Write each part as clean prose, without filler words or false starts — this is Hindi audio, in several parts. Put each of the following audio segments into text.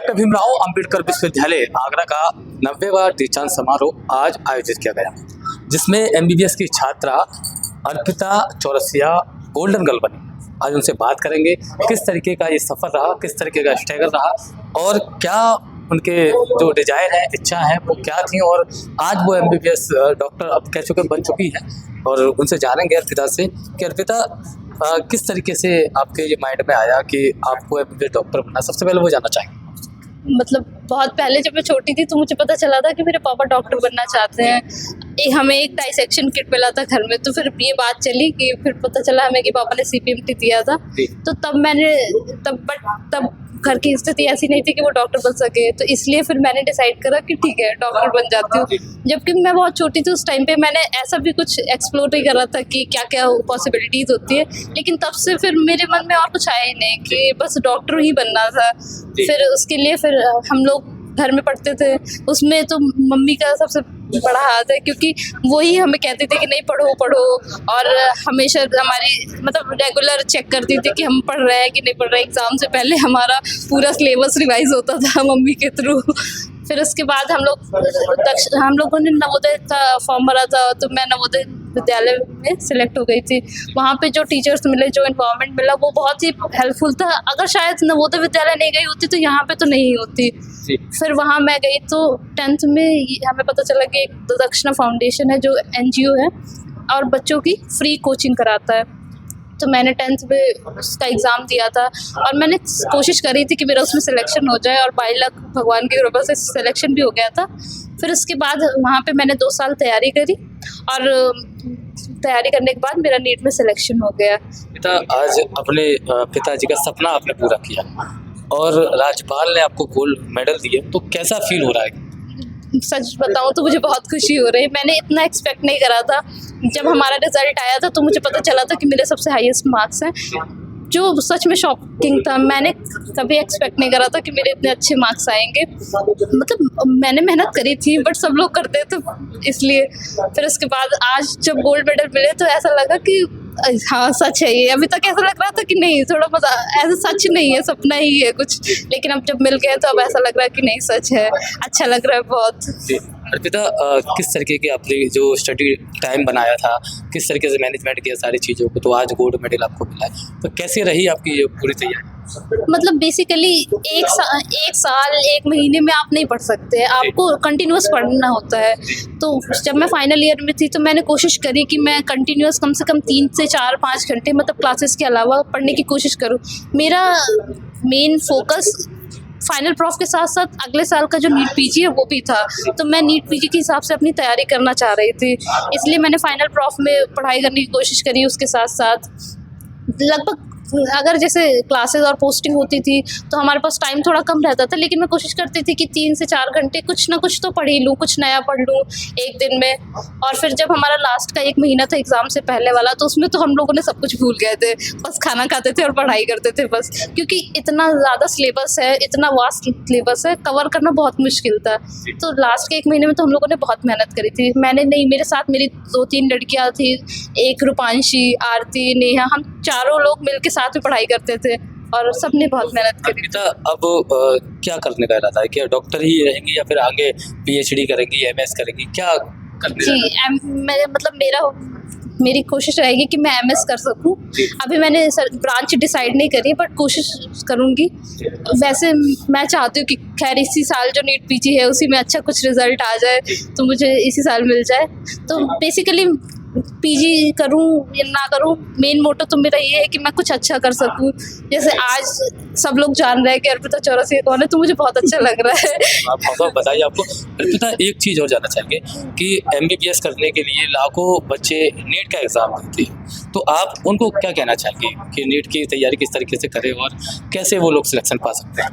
डॉक्टर भीमराव अंबेडकर विश्वविद्यालय आगरा का 90वां दीक्षांत समारोह आज आयोजित किया गया, जिसमें एमबीबीएस की छात्रा अर्पिता चौरसिया गोल्डन गर्ल बनी। आज उनसे बात करेंगे किस तरीके का ये सफ़र रहा, किस तरीके का स्ट्रगल रहा और क्या उनके जो डिजायर है, इच्छा है वो क्या थी और आज वो एमबीबीएस डॉक्टर अब कह चुके बन चुकी है। और उनसे जानेंगे अर्पिता से कि अर्पिता किस तरीके से आपके ये माइंड में आया कि आपको एमबीबीएस डॉक्टर बनना। सबसे पहले वो जानना चाहेंगे। मतलब बहुत पहले जब मैं छोटी थी तो मुझे पता चला था कि मेरे पापा डॉक्टर बनना चाहते हैं। हमें एक डाइसेक्शन किट मिला था घर में, तो फिर ये बात चली कि फिर पता चला हमें कि पापा ने सीपीएमटी दिया था। तो तब घर की स्थिति ऐसी नहीं थी कि वो डॉक्टर बन सके, तो इसलिए फिर मैंने डिसाइड करा कि ठीक है डॉक्टर बन जाती हूँ। जबकि मैं बहुत छोटी थी उस टाइम पे, मैंने ऐसा भी कुछ एक्सप्लोर नहीं करा था कि क्या क्या पॉसिबिलिटीज़ होती है। लेकिन तब से फिर मेरे मन में और कुछ आया ही नहीं कि बस डॉक्टर ही बनना था। फिर उसके लिए फिर हम लोग घर में पढ़ते थे, उसमें तो मम्मी का सबसे बड़ा हाथ है, क्योंकि वही हमें कहते थे कि नहीं पढ़ो पढ़ो, और हमेशा हमारी मतलब रेगुलर चेक करती थी कि हम पढ़ रहे हैं कि नहीं पढ़ रहे। एग्ज़ाम से पहले हमारा पूरा सिलेबस रिवाइज होता था मम्मी के थ्रू। फिर उसके बाद हम लोगों ने नवोदय का फॉर्म भरा था, तो मैं नवोदय विद्यालय में सिलेक्ट हो गई थी। वहाँ पे जो टीचर्स मिले, जो इन्वायरमेंट मिला, वो बहुत ही हेल्पफुल था। अगर शायद नवोदय विद्यालय नहीं गई होती तो यहाँ पे तो नहीं होती। फिर वहाँ मैं गई तो 10th में हमें पता चला कि एक दक्षिणा फाउंडेशन है जो एनजीओ है और बच्चों की फ्री कोचिंग कराता है। तो मैंने 10th में उसका एग्ज़ाम दिया था और मैंने कोशिश करी थी कि मेरा उसमें सिलेक्शन हो जाए, और 22 लाख भगवान की कृपा से सिलेक्शन भी हो गया था। फिर उसके बाद वहाँ पे मैंने 2 साल तैयारी करी, और तैयारी करने के बाद मेरा नीट में सिलेक्शन हो गया। पिता आज अपने पिताजी का सपना आपने पूरा किया और राज्यपाल ने आपको गोल्ड मेडल दिए, तो कैसा फील हो रहा है? सच बताऊं तो मुझे बहुत खुशी हो रही है। मैंने इतना एक्सपेक्ट नहीं करा था। जब हमारा रिजल्ट आया था तो मुझे पता चला था कि मेरे सबसे हाईएस्ट मार्क्स हैं, जो सच में शॉकिंग था। मैंने कभी एक्सपेक्ट नहीं करा था कि मेरे इतने अच्छे मार्क्स आएंगे। मतलब मैंने मेहनत करी थी, बट सब लोग करते थे, इसलिए। फिर उसके बाद आज जब गोल्ड मेडल मिले तो ऐसा लगा कि हाँ सच है ये। अभी तक ऐसा लग रहा था कि नहीं, थोड़ा मजा, ऐसा सच नहीं है, सपना ही है कुछ। लेकिन अब जब मिल गए तो अब ऐसा लग रहा है कि नहीं सच है, अच्छा लग रहा है बहुत। अर्पिता, किस तरीके की आपने जो स्टडी टाइम बनाया था, किस तरीके से मैनेजमेंट किया सारी चीज़ों को, तो आज गोल्ड मेडल आपको मिला है, तो कैसी रही आपकी ये पूरी तैयारी? मतलब बेसिकली एक साल 1 महीने में आप नहीं पढ़ सकते, आपको कंटिन्यूस पढ़ना होता है। तो जब मैं फाइनल ईयर में थी तो मैंने कोशिश करी कि मैं कंटिन्यूस कम से कम 3 से 4-5 घंटे मतलब क्लासेस के अलावा पढ़ने की कोशिश करूँ। मेरा मेन फोकस फाइनल प्रॉफ के साथ साथ अगले साल का जो नीट पीजी है वो भी था। तो मैं नीट पीजी के हिसाब से अपनी तैयारी करना चाह रही थी, इसलिए मैंने फाइनल प्रॉफ में पढ़ाई करने की कोशिश करी। उसके साथ साथ लगभग अगर जैसे क्लासेस और पोस्टिंग होती थी तो हमारे पास टाइम थोड़ा कम रहता था, लेकिन मैं कोशिश करती थी कि 3 से 4 घंटे कुछ ना कुछ तो पढ़ ही लूँ, कुछ नया पढ़ लूँ एक दिन में। और फिर जब हमारा लास्ट का 1 महीना था एग्ज़ाम से पहले वाला, तो उसमें तो हम लोगों ने सब कुछ भूल गए थे, बस खाना खाते थे और पढ़ाई करते थे बस। क्योंकि इतना ज़्यादा सिलेबस है, इतना वास्ट सिलेबस है, कवर करना बहुत मुश्किल था। तो लास्ट के 1 महीने में तो हम लोगों ने बहुत मेहनत करी थी। मैंने नहीं, मेरे साथ मेरी 2-3 लड़कियाँ थी, एक रूपांशी, आरती, नेहा, हम चारों लोग मिलकर साथ में पढ़ाई करते थे और सबने बहुत मेहनत करी। अब क्या करने का इरादा है? क्या डॉक्टर ही रहेंगी या फिर आगे पीएचडी करेंगी, एमएस करेंगी, क्या करने? जी, मेरी कोशिश रहेगी कि मैं एमएस कर सकूं। अभी मैंने ब्रांच डिसाइड नहीं करी, बट कोशिश करूंगी। वैसे मैं चाहती हूँ कि खैर इसी साल जो नीट पीजी है उसी में अच्छा कुछ रिजल्ट आ जाए, तो मुझे इसी साल मिल जाए। तो बेसिकली पीजी करूं या ना करूं, मेन मोटो तो मेरा ये है कि मैं कुछ अच्छा कर सकूं। जैसे आज सब लोग जान रहे हैं कि अर्पिता चौरसिया कौन है, तो मुझे बहुत अच्छा लग रहा है। आप बताइए। आपको अर्पिता एक चीज़ और जानना चाहेंगे कि एमबीबीएस करने के लिए लाखों बच्चे नीट का एग्ज़ाम देते हैं, तो आप उनको क्या कहना चाहेंगे कि नीट की तैयारी किस तरीके से करें और कैसे वो लोग सिलेक्शन पा सकते हैं?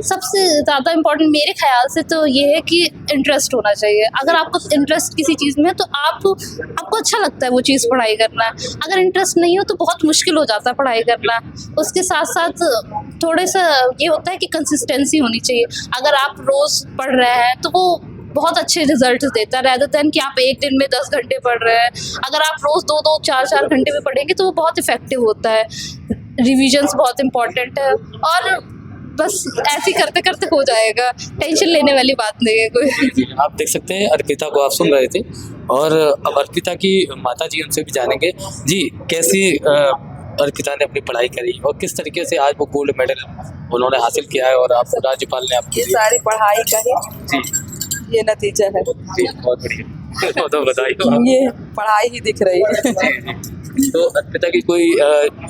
सबसे ज़्यादा इम्पोर्टेंट मेरे ख्याल से तो ये है कि इंटरेस्ट होना चाहिए। अगर आपको इंटरेस्ट किसी चीज़ में, तो आपको अच्छा लगता है वो चीज़ पढ़ाई करना। अगर इंटरेस्ट नहीं हो तो बहुत मुश्किल हो जाता है पढ़ाई करना। उसके साथ साथ थोड़े सा ये होता है कि कंसिस्टेंसी होनी चाहिए। अगर आप रोज़ पढ़ रहे हैं तो वो बहुत अच्छे रिजल्ट देता है, रेदर देन कि आप एक दिन में 10 घंटे पढ़ रहे हैं। अगर आप रोज़ 2-2, 4-4 घंटे में पढ़ेंगे तो वो बहुत इफ़ेक्टिव होता है। रिविजन्स बहुत इम्पॉर्टेंट है, और बस ऐसे ही करते करते हो जाएगा, टेंशन लेने वाली बात नहीं है कोई। आप देख सकते हैं अर्पिता को आप सुन रहे थे और अब अर्पिता की माता जी उनसे भी जानेंगे जी कैसी अर्पिता ने अपनी पढ़ाई करी और किस तरीके से आज वो गोल्ड मेडल उन्होंने हासिल किया है और आप राज्यपाल ने आपको ये सारी पढ़ाई करी, जी ये नतीजा है। जी बहुत बढ़िया तो बताइए आप। ये पढ़ाई ही दिख रही है। जी, जी। तो अर्पिता की कोई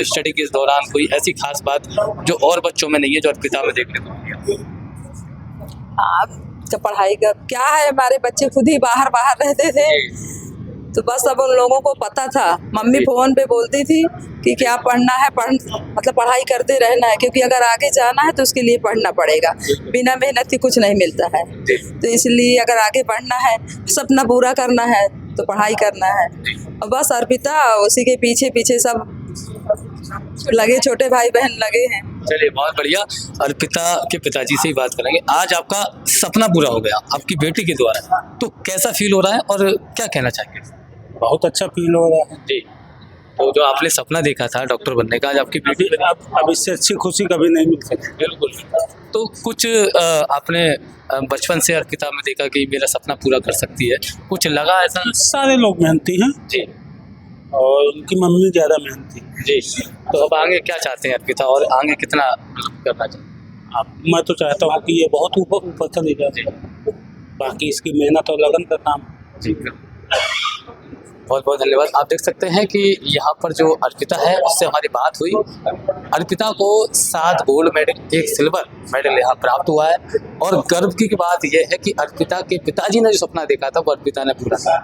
स्टडी के दौरान कोई ऐसी खास बात जो और बच्चों में नहीं है जो अर्पिता में देखने को मिली है? हाँ, तो पढ़ाई का क्या है, हमारे बच्चे खुद ही बाहर बाहर रहते थे, तो बस अब उन लोगों को पता था। मम्मी फोन पे बोलती थी कि क्या पढ़ना है, मतलब पढ़ाई करते रहना है, क्योंकि अगर आगे जाना है तो उसके लिए पढ़ना पड़ेगा, बिना मेहनत के कुछ नहीं मिलता है। तो इसलिए अगर आगे बढ़ना है, सपना पूरा करना है तो पढ़ाई करना है। और बस अर्पिता उसी के पीछे पीछे सब लगे, छोटे भाई बहन लगे हैं। चलिए बहुत बढ़िया। अर्पिता के पिताजी से ही बात करेंगे। आज आपका सपना पूरा हो गया आपकी बेटी के द्वारा, तो कैसा फील हो रहा है और क्या कहना चाहेंगे? बहुत अच्छा फील हो रहा है। जी, तो जो आपने सपना देखा था डॉक्टर बनने का, आज आपकी बेटी अब इससे अच्छी खुशी कभी नहीं मिल सकती। बिल्कुल। तो कुछ आपने बचपन से अर्पिता में देखा कि मेरा सपना पूरा कर सकती है, कुछ लगा ऐसा? सारे लोग मेहनती हैं जी और उनकी मम्मी ज़्यादा मेहनती। जी। तो अब आगे क्या चाहते हैं अर्पिता और आगे कितना करना चाहते हैं? अब मैं तो चाहता हूँ कि ये बहुत ऊपर ऊपर चली जाए, बाकी इसकी मेहनत और लगन का काम। जी बहुत बहुत धन्यवाद। आप देख सकते हैं कि यहाँ पर जो अर्पिता है उससे हमारी बात हुई। अर्पिता को 7 गोल्ड मेडल 1 सिल्वर मेडल यहाँ प्राप्त हुआ है और गर्व की बात यह है कि अर्पिता के पिताजी ने जो सपना देखा था वो अर्पिता ने पूरा किया।